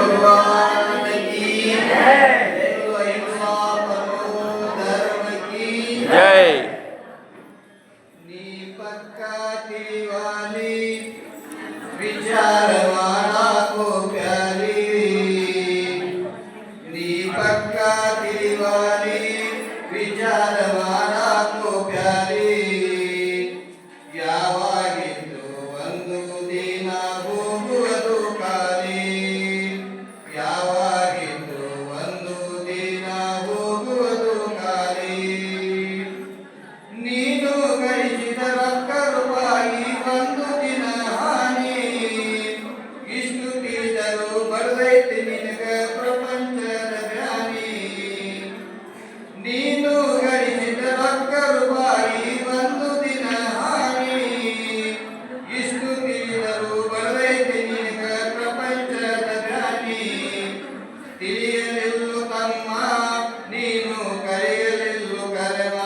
भगवान की अहिंसा परमो धर्म की जय। नी पक्का दीवाली विचारवाना को प्यारी नी पक्का दीवाली विचारवाना को प्यारी ಯಾವಾಗಿದ್ದು ಒಂದು ದಿನ ಹೋಗುವುದು ಖಾಲಿ ಯಾವಾಗಿದ್ದು ಒಂದು ದಿನ ಹೋಗುವುದು ಖಾಲಿ ನೀನು ಗಳಿಸಿದ ರೊಕ್ಕ ರೂಪಾಯಿ ಒಂದು ದಿನ ಹಾನಿ ಇಷ್ಟು ತಿಳಿದರೂ ಬರದೈತಿ ನಿನಗ ಪ್ರಪಂಚದ ಜ್ಞಾನಿ ನೀನು ಗಳಿಸಿದ ರೊಕ್ಕ ರೂಪಾಯಿ ಒಂದು ದಿನ ಹಾನಿ ಇಷ್ಟು ತಿಳಿದರೂ ಬರದೈತಿ ನಿನಗ ಪ್ರಪಂಚದ ಜ್ಞಾನಿ ತಿಳಿಯಲಿಲ್ಲು ತಮ್ಮ ನೀನು ಕರೆಯಲಿಲ್ಲು ಕರೆಮ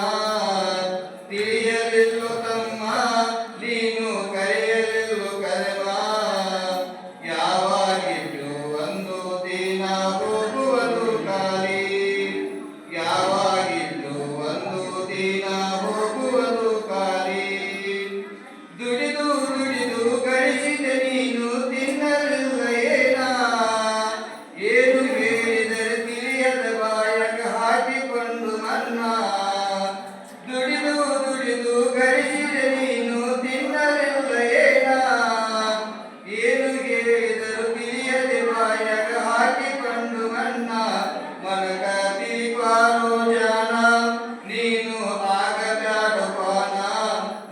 ತಿಳಿಯಲಿಲ್ಲು ತಮ್ಮ ನೀನು ಕರೆಯಲಿಲ್ಲು ಕರೆಮ ಯಾವಾಗಿದ್ದು ಒಂದು ದಿನ ಹೋಗುವುದು ಖಾಲಿ ಯಾವಾಗಿದ್ದು ಒಂದು ದಿನ ಹೋಗುವುದು ಖಾಲಿ ದುಡಿದು ದುಡಿದು ಗಳಿಸಿದ ನೀನು ತಿನ್ನಲಿಲ್ಲ ಏನು ಹೇಳಿದರೆ ತಿಳಿಯದ ಬಾಯಕ ಹಾಕಿಕೊಂಡು ಮನ್ನ ದುಡಿದು ದುಡಿದು ಗಳಿಸಿದ ನೀನು ತಿನ್ನಲಿಲ್ಲ ಏನು ಹೇಳಿದರು ತಿಳಿಯದೆ ಬಾಯಕ ಹಾಕಿಕೊಂಡು ಮನ್ನ ಮನಕ ತಿರುಪಾರೋ ಜಾನ ನೀನು ಆಗಬ್ಯಾಡು ಪಾನ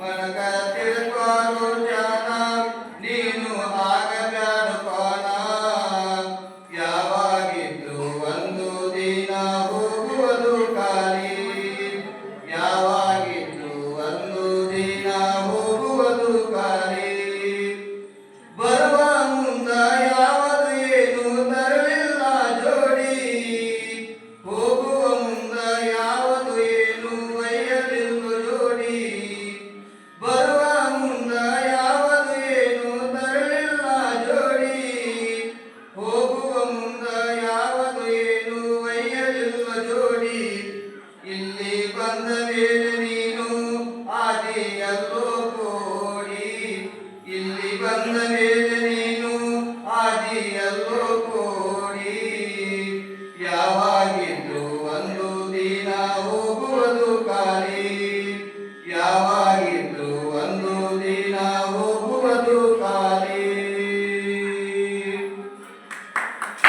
ಮನಕ ತಿರುಪಾರೋ ಜಾನ ನೀನು ಆಗಬ್ಯಾಡು ಪಾನ ಯಾವಾಗಿದ್ದು ಒಂದು ದಿನ ಹೋಗುವುದು ಖಾಲಿ ಯಾವಾಗಿದ್ದು ಒಂದು ದಿನ ಹೋಗುವುದು ಖಾಲಿ ಬರುವ ಮುಂದ ಯಾವುದು ಏನು ತರಲಿಲ್ಲ ಜೋಡಿ ಹೋಗುವ ಮುಂದ ಯಾವುದು ಏನು ಒಯ್ಯಲಿಲ್ಲ ಜೋಡಿ ಬರುವ ಮುಂದ ಯಾವುದು ಏನು ತರಲಿಲ್ಲ ಜೋಡಿ ಹೋಗುವ ಮುಂದ ಯಾವುದು ಏನು ಒಯ್ಯಲಿಲ್ಲ ಜೋಡಿ ಇಲ್ಲಿ ಬಂದ ಮೇಲೆ ನೀನು ಆದಿಯಲ್ಲೋ ಕೋಡಿ ಇಲ್ಲಿ ಬಂದ ಮೇಲೆ ನೀನು ಆದಿಯಲ್ಲೋ